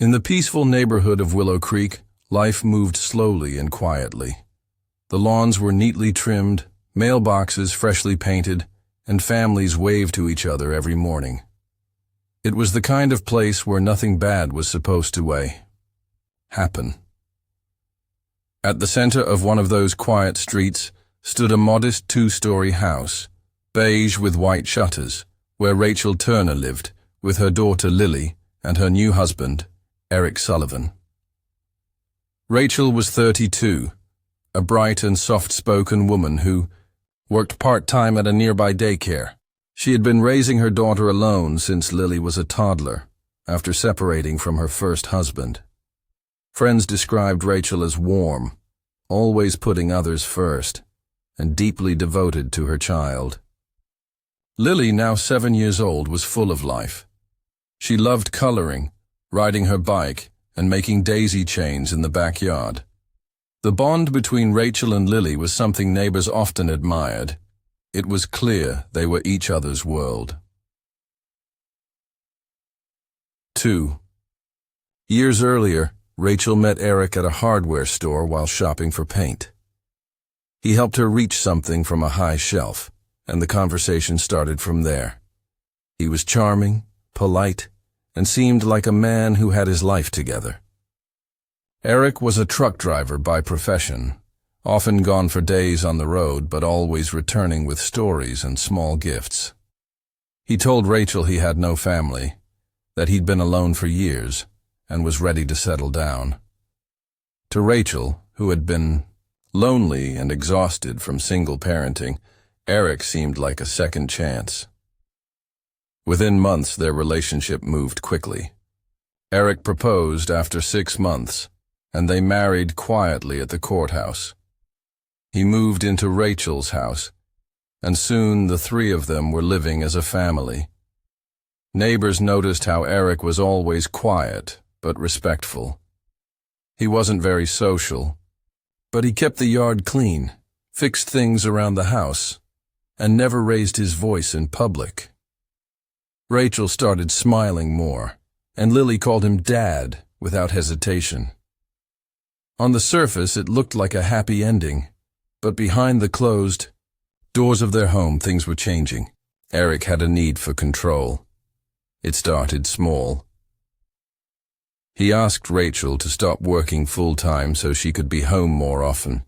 In the peaceful neighborhood of Willow Creek, life moved slowly and quietly. The lawns were neatly trimmed, mailboxes freshly painted, and families waved to each other every morning. It was the kind of place where nothing bad was supposed to happen. At the center of one of those quiet streets stood a modest two-story house, beige with white shutters, where Rachel Turner lived, with her daughter Lily and her new husband, Eric Sullivan. Rachel was 32, a bright and soft-spoken woman who worked part-time at a nearby daycare. She had been raising her daughter alone since Lily was a toddler, after separating from her first husband. Friends described Rachel as warm, always putting others first, and deeply devoted to her child. Lily, now 7 years old, was full of life. She loved coloring, riding her bike, and making daisy chains in the backyard. The bond between Rachel and Lily was something neighbors often admired. It was clear they were each other's world. 2. Years earlier, Rachel met Eric at a hardware store while shopping for paint. He helped her reach something from a high shelf, and the conversation started from there. He was charming, polite, and seemed like a man who had his life together. Eric was a truck driver by profession, often gone for days on the road but always returning with stories and small gifts. He told Rachel he had no family, that he'd been alone for years, and was ready to settle down. To Rachel, who had been lonely and exhausted from single parenting, Eric seemed like a second chance. Within months, their relationship moved quickly. Eric proposed after 6 months, and they married quietly at the courthouse. He moved into Rachel's house, and soon the three of them were living as a family. Neighbors noticed how Eric was always quiet but respectful. He wasn't very social, but he kept the yard clean, fixed things around the house, and never raised his voice in public. Rachel started smiling more, and Lily called him Dad without hesitation. On the surface, it looked like a happy ending, but behind the closed doors of their home, things were changing. Eric had a need for control. It started small. He asked Rachel to stop working full-time so she could be home more often.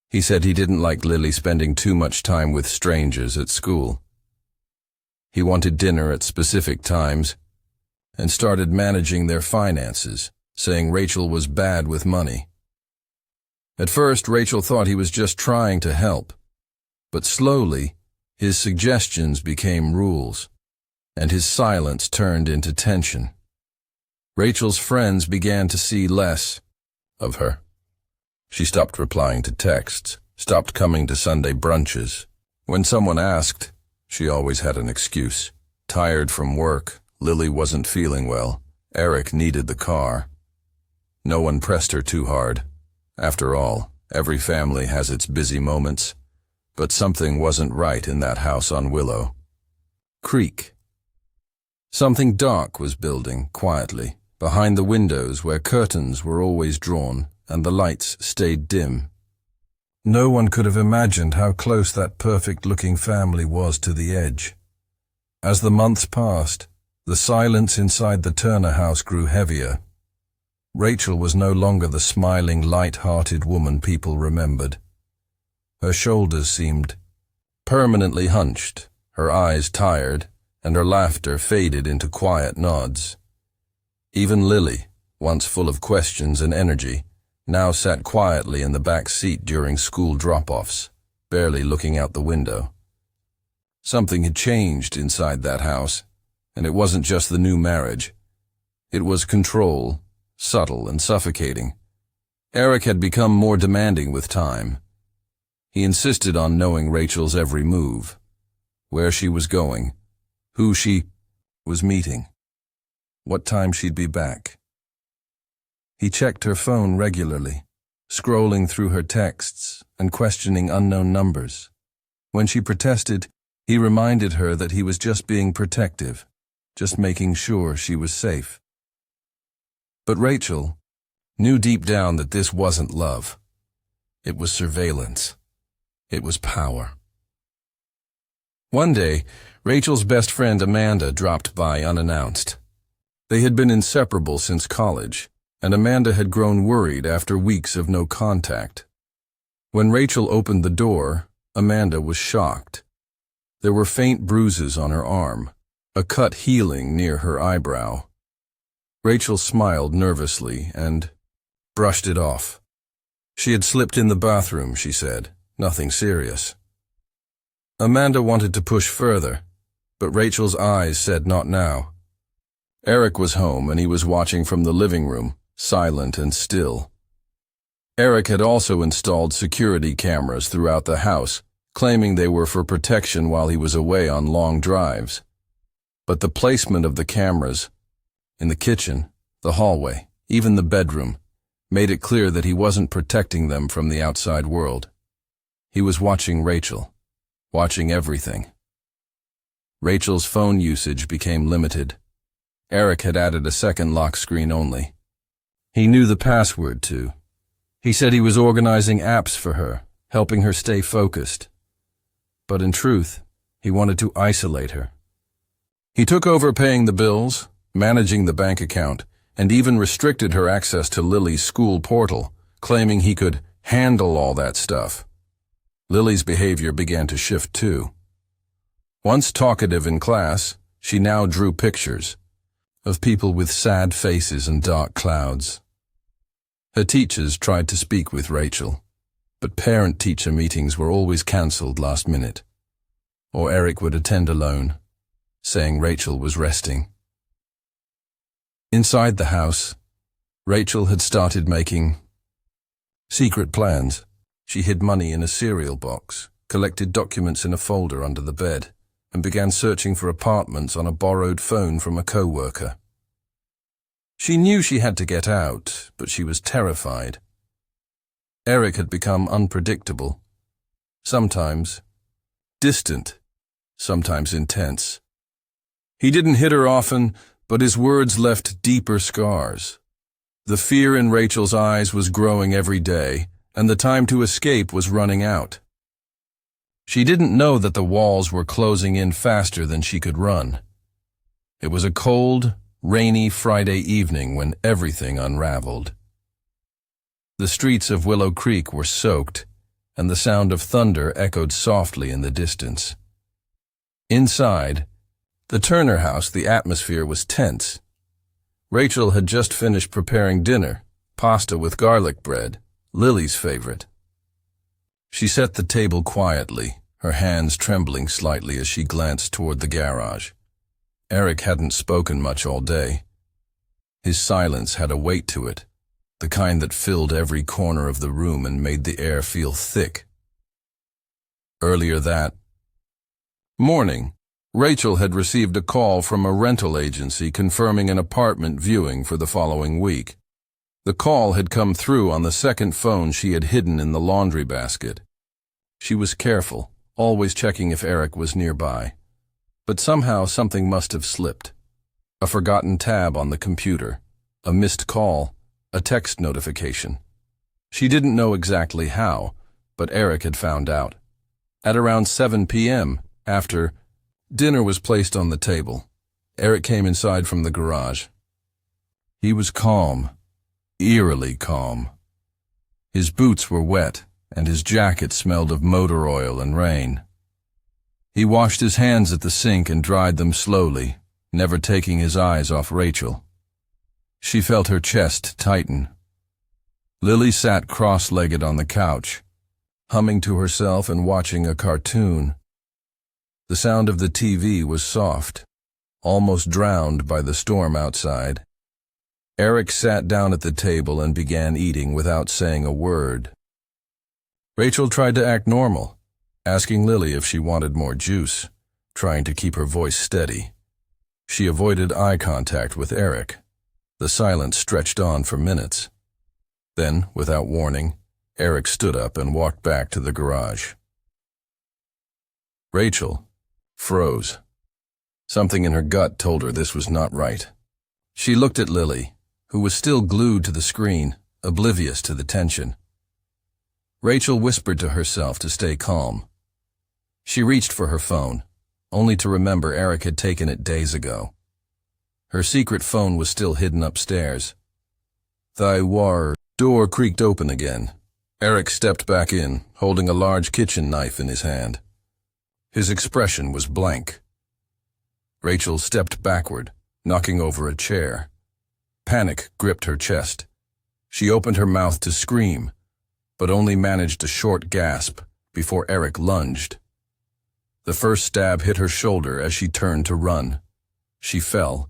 He said he didn't like Lily spending too much time with strangers at school. He wanted dinner at specific times and started managing their finances, saying Rachel was bad with money. At first, Rachel thought he was just trying to help, but slowly, his suggestions became rules, and his silence turned into tension. Rachel's friends began to see less of her. She stopped replying to texts, stopped coming to Sunday brunches. When someone asked, she always had an excuse. Tired from work, Lily wasn't feeling well, Eric needed the car. No one pressed her too hard. After all, every family has its busy moments, but something wasn't right in that house on Willow Creek. Something dark was building quietly, behind the windows where curtains were always drawn and the lights stayed dim. No one could have imagined how close that perfect-looking family was to the edge. As the months passed, the silence inside the Turner house grew heavier. Rachel was no longer the smiling, light-hearted woman people remembered. Her shoulders seemed permanently hunched, her eyes tired, and her laughter faded into quiet nods. Even Lily, once full of questions and energy, now sat quietly in the back seat during school drop-offs, barely looking out the window. Something had changed inside that house, and it wasn't just the new marriage. It was control, subtle and suffocating. Eric had become more demanding with time. He insisted on knowing Rachel's every move, where she was going, who she was meeting, what time she'd be back. He checked her phone regularly, scrolling through her texts and questioning unknown numbers. When she protested, he reminded her that he was just being protective, just making sure she was safe. But Rachel knew deep down that this wasn't love. It was surveillance. It was power. One day, Rachel's best friend Amanda dropped by unannounced. They had been inseparable since college, and Amanda had grown worried after weeks of no contact. When Rachel opened the door, Amanda was shocked. There were faint bruises on her arm, a cut healing near her eyebrow. Rachel smiled nervously and brushed it off. She had slipped in the bathroom, she said. Nothing serious. Amanda wanted to push further, but Rachel's eyes said not now. Eric was home and he was watching from the living room, silent and still. Eric had also installed security cameras throughout the house, claiming they were for protection while he was away on long drives. But the placement of the cameras, in the kitchen, the hallway, even the bedroom, made it clear that he wasn't protecting them from the outside world. He was watching Rachel, watching everything. Rachel's phone usage became limited. Eric had added a second lock screen only. He knew the password too. He said he was organizing apps for her, helping her stay focused. But in truth, he wanted to isolate her. He took over paying the bills, managing the bank account, and even restricted her access to Lily's school portal, claiming he could handle all that stuff. Lily's behavior began to shift too. Once talkative in class, she now drew pictures of people with sad faces and dark clouds. Her teachers tried to speak with Rachel, but parent-teacher meetings were always cancelled last minute, or Eric would attend alone, saying Rachel was resting. Inside the house, Rachel had started making secret plans. She hid money in a cereal box, collected documents in a folder under the bed, and began searching for apartments on a borrowed phone from a co-worker. She knew she had to get out, but she was terrified. Eric had become unpredictable, sometimes distant, sometimes intense. He didn't hit her often, but his words left deeper scars. The fear in Rachel's eyes was growing every day, and the time to escape was running out. She didn't know that the walls were closing in faster than she could run. It was a cold, rainy Friday evening when everything unraveled. The streets of Willow Creek were soaked, and the sound of thunder echoed softly in the distance. Inside the Turner house, the atmosphere was tense. Rachel had just finished preparing dinner, pasta with garlic bread, Lily's favorite. She set the table quietly, her hands trembling slightly as she glanced toward the garage. Eric hadn't spoken much all day. His silence had a weight to it, the kind that filled every corner of the room and made the air feel thick. Earlier that morning, Rachel had received a call from a rental agency confirming an apartment viewing for the following week. The call had come through on the second phone she had hidden in the laundry basket. She was careful, always checking if Eric was nearby. But somehow something must have slipped. A forgotten tab on the computer, a missed call, a text notification. She didn't know exactly how, but Eric had found out. At around 7 p.m., after dinner was placed on the table, Eric came inside from the garage. He was calm, eerily calm. His boots were wet, and his jacket smelled of motor oil and rain. He washed his hands at the sink and dried them slowly, never taking his eyes off Rachel. She felt her chest tighten. Lily sat cross-legged on the couch, humming to herself and watching a cartoon. The sound of the TV was soft, almost drowned by the storm outside. Eric sat down at the table and began eating without saying a word. Rachel tried to act normal, asking Lily if she wanted more juice, trying to keep her voice steady. She avoided eye contact with Eric. The silence stretched on for minutes. Then, without warning, Eric stood up and walked back to the garage. Rachel froze. Something in her gut told her this was not right. She looked at Lily, who was still glued to the screen, oblivious to the tension. Rachel whispered to herself to stay calm. She reached for her phone, only to remember Eric had taken it days ago. Her secret phone was still hidden upstairs. The door creaked open again. Eric stepped back in, holding a large kitchen knife in his hand. His expression was blank. Rachel stepped backward, knocking over a chair. Panic gripped her chest. She opened her mouth to scream, but only managed a short gasp before Eric lunged. The first stab hit her shoulder as she turned to run. She fell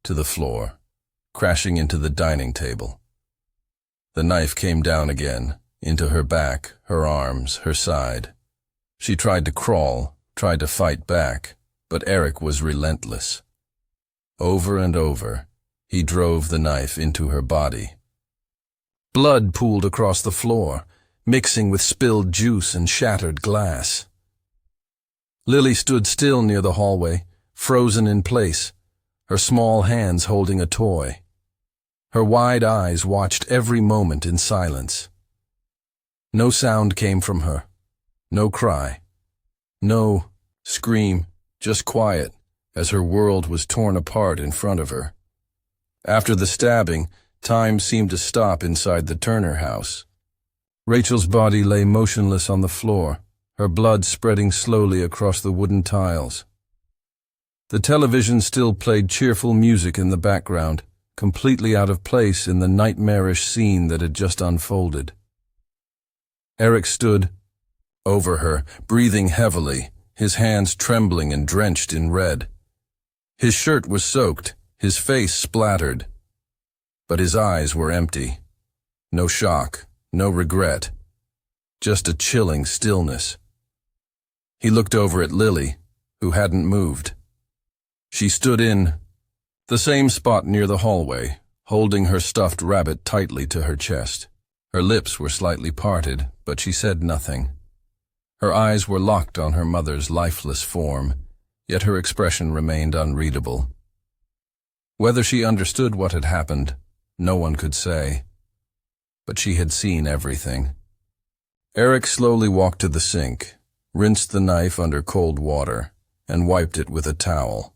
to the floor, crashing into the dining table. The knife came down again, into her back, her arms, her side. She tried to crawl, tried to fight back, but Eric was relentless. Over and over, he drove the knife into her body. Blood pooled across the floor, mixing with spilled juice and shattered glass. Lily stood still near the hallway, frozen in place, her small hands holding a toy. Her wide eyes watched every moment in silence. No sound came from her. No cry. No scream, just quiet, as her world was torn apart in front of her. After the stabbing, time seemed to stop inside the Turner house. Rachel's body lay motionless on the floor, her blood spreading slowly across the wooden tiles. The television still played cheerful music in the background, completely out of place in the nightmarish scene that had just unfolded. Eric stood over her, breathing heavily, his hands trembling and drenched in red. His shirt was soaked, his face splattered, but his eyes were empty. No shock, no regret, just a chilling stillness. He looked over at Lily, who hadn't moved. She stood in the same spot near the hallway, holding her stuffed rabbit tightly to her chest. Her lips were slightly parted, but she said nothing. Her eyes were locked on her mother's lifeless form, yet her expression remained unreadable. Whether she understood what had happened, no one could say. But she had seen everything. Eric slowly walked to the sink, rinsed the knife under cold water, and wiped it with a towel.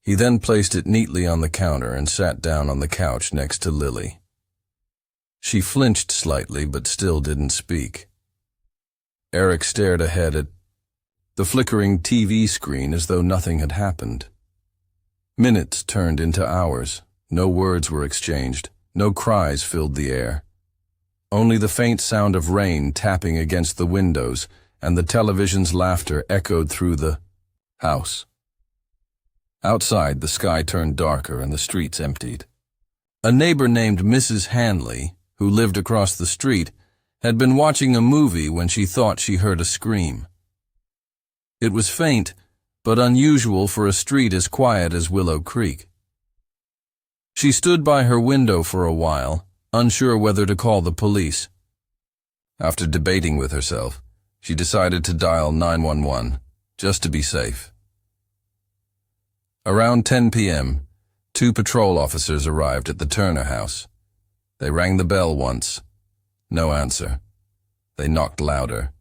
He then placed it neatly on the counter and sat down on the couch next to Lily. She flinched slightly but still didn't speak. Eric stared ahead at the flickering TV screen as though nothing had happened. Minutes turned into hours. No words were exchanged. No cries filled the air. Only the faint sound of rain tapping against the windows and the television's laughter echoed through the house. Outside, the sky turned darker and the streets emptied. A neighbor named Mrs. Hanley, who lived across the street, had been watching a movie when she thought she heard a scream. It was faint, but unusual for a street as quiet as Willow Creek. She stood by her window for a while, unsure whether to call the police. After debating with herself, she decided to dial 911, just to be safe. Around 10 p.m., 2 patrol officers arrived at the Turner house. They rang the bell once. No answer. They knocked louder.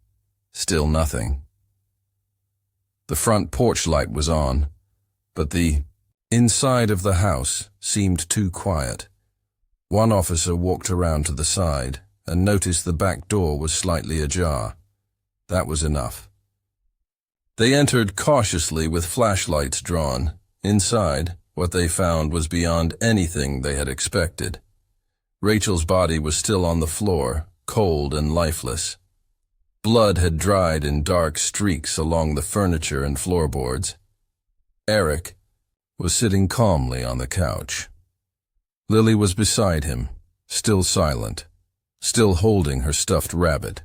Still nothing. The front porch light was on, but the inside of the house seemed too quiet. One officer walked around to the side and noticed the back door was slightly ajar. That was enough. They entered cautiously with flashlights drawn. Inside, what they found was beyond anything they had expected. Rachel's body was still on the floor, cold and lifeless. Blood had dried in dark streaks along the furniture and floorboards. Eric was sitting calmly on the couch. Lily was beside him, still silent, still holding her stuffed rabbit.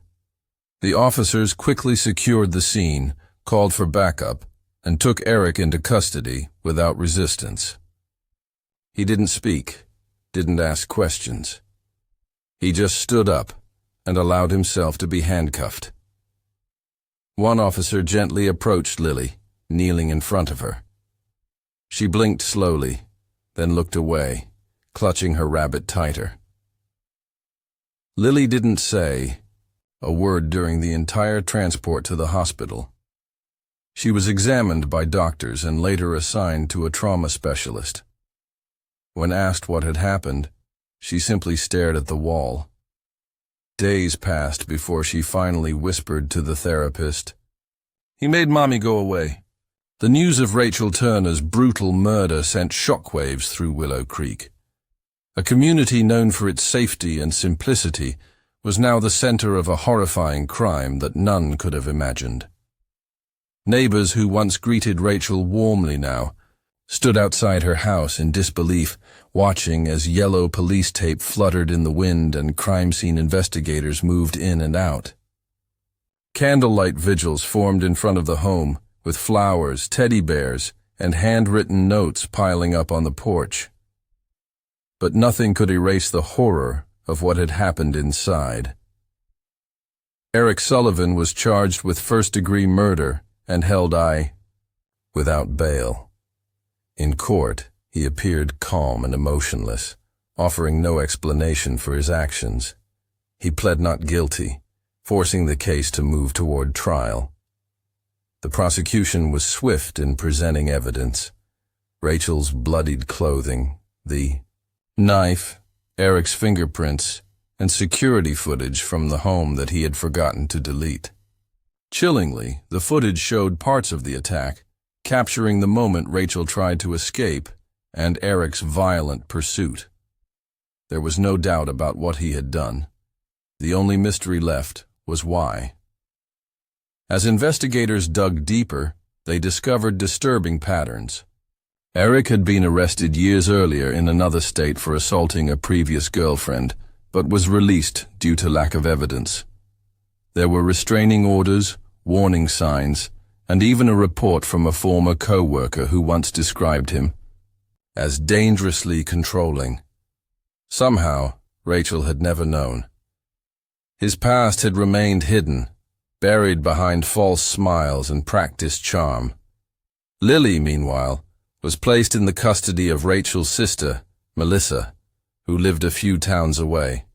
The officers quickly secured the scene, called for backup, and took Eric into custody without resistance. He didn't speak, didn't ask questions. He just stood up and allowed himself to be handcuffed. One officer gently approached Lily, kneeling in front of her. She blinked slowly, then looked away, clutching her rabbit tighter. Lily didn't say a word during the entire transport to the hospital. She was examined by doctors and later assigned to a trauma specialist. When asked what had happened, she simply stared at the wall. Days passed before she finally whispered to the therapist, "He made Mommy go away." The news of Rachel Turner's brutal murder sent shockwaves through Willow Creek. A community known for its safety and simplicity was now the center of a horrifying crime that none could have imagined. Neighbors who once greeted Rachel warmly now stood outside her house in disbelief, watching as yellow police tape fluttered in the wind and crime scene investigators moved in and out. Candlelight vigils formed in front of the home, with flowers, teddy bears, and handwritten notes piling up on the porch. But nothing could erase the horror of what had happened inside. Eric Sullivan was charged with first-degree murder and held without bail. In court, he appeared calm and emotionless, offering no explanation for his actions. He pled not guilty, forcing the case to move toward trial. The prosecution was swift in presenting evidence: Rachel's bloodied clothing, the knife, Eric's fingerprints, and security footage from the home that he had forgotten to delete. Chillingly, the footage showed parts of the attack, capturing the moment Rachel tried to escape and Eric's violent pursuit. There was no doubt about what he had done. The only mystery left was why. As investigators dug deeper, they discovered disturbing patterns. Eric had been arrested years earlier in another state for assaulting a previous girlfriend, but was released due to lack of evidence. There were restraining orders, warning signs, and even a report from a former co-worker who once described him as dangerously controlling. Somehow, Rachel had never known. His past had remained hidden, buried behind false smiles and practiced charm. Lily, meanwhile, was placed in the custody of Rachel's sister, Melissa, who lived a few towns away.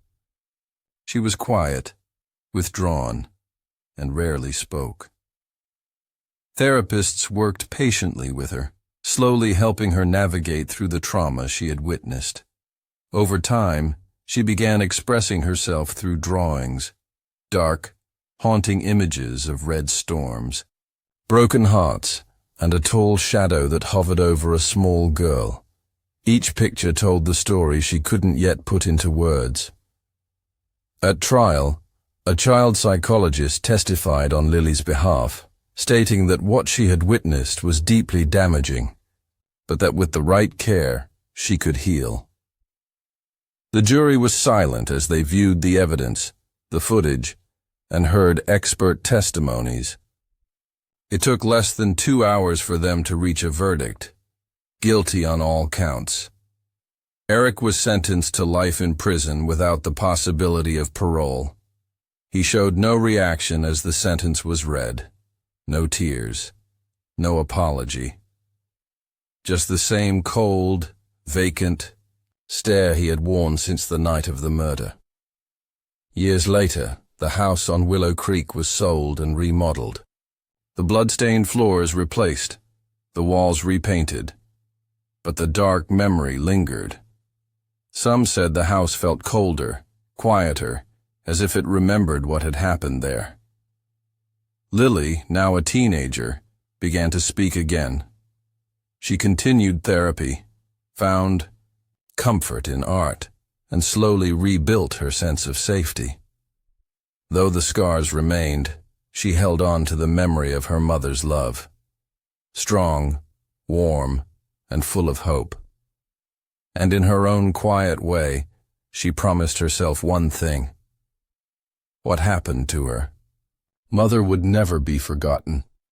She was quiet, withdrawn, and rarely spoke. Therapists worked patiently with her, slowly helping her navigate through the trauma she had witnessed. Over time, she began expressing herself through drawings, dark, haunting images of red storms, broken hearts, and a tall shadow that hovered over a small girl. Each picture told the story she couldn't yet put into words. At trial, a child psychologist testified on Lily's behalf, stating that what she had witnessed was deeply damaging, but that with the right care, she could heal. The jury was silent as they viewed the evidence, the footage, and heard expert testimonies. It took less than 2 hours for them to reach a verdict: guilty on all counts. Eric was sentenced to life in prison without the possibility of parole. He showed no reaction as the sentence was read. No tears, no apology. Just the same cold, vacant stare he had worn since the night of the murder. Years later, the house on Willow Creek was sold and remodeled. The blood-stained floors replaced, the walls repainted, but the dark memory lingered. Some said the house felt colder, quieter, as if it remembered what had happened there. Lily, now a teenager, began to speak again. She continued therapy, found comfort in art, and slowly rebuilt her sense of safety. Though the scars remained, she held on to the memory of her mother's love. Strong, warm, and full of hope. And in her own quiet way, she promised herself one thing. What happened to her? Mother would never be forgotten.